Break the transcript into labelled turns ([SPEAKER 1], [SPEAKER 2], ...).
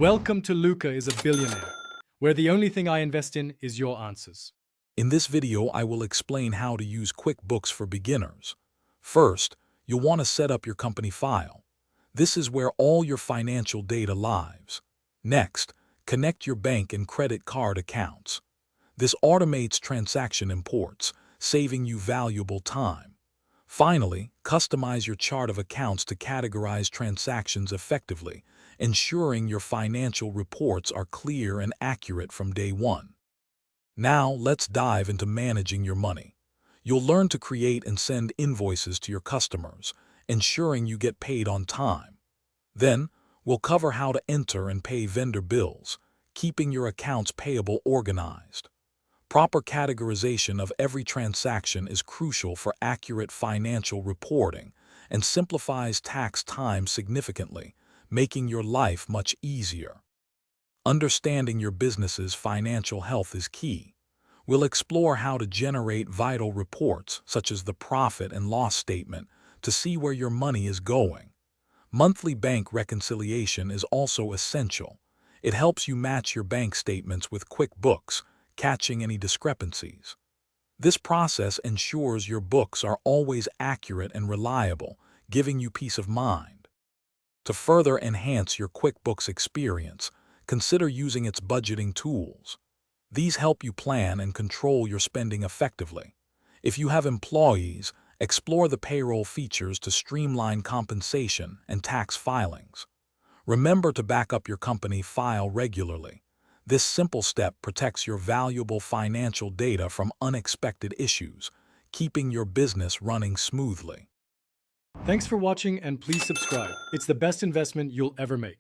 [SPEAKER 1] Welcome to Luca is a Billionaire, where the only thing I invest in is your answers.
[SPEAKER 2] In this video, I will explain how to use QuickBooks for beginners. First, you'll want to set up your company file. This is where all your financial data lives. Next, connect your bank and credit card accounts. This automates transaction imports, saving you valuable time. Finally, customize your chart of accounts to categorize transactions effectively, ensuring your financial reports are clear and accurate from day one. Now, let's dive into managing your money. You'll learn to create and send invoices to your customers, ensuring you get paid on time. Then, we'll cover how to enter and pay vendor bills, keeping your accounts payable organized. Proper categorization of every transaction is crucial for accurate financial reporting and simplifies tax time significantly, making your life much easier. Understanding your business's financial health is key. We'll explore how to generate vital reports, such as the profit and loss statement, to see where your money is going. Monthly bank reconciliation is also essential. It helps you match your bank statements with QuickBooks, catching any discrepancies. This process ensures your books are always accurate and reliable, giving you peace of mind. To further enhance your QuickBooks experience, consider using its budgeting tools. These help you plan and control your spending effectively. If you have employees, explore the payroll features to streamline compensation and tax filings. Remember to back up your company file regularly. This simple step protects your valuable financial data from unexpected issues, keeping your business running smoothly.
[SPEAKER 1] Thanks for watching and please subscribe. It's the best investment you'll ever make.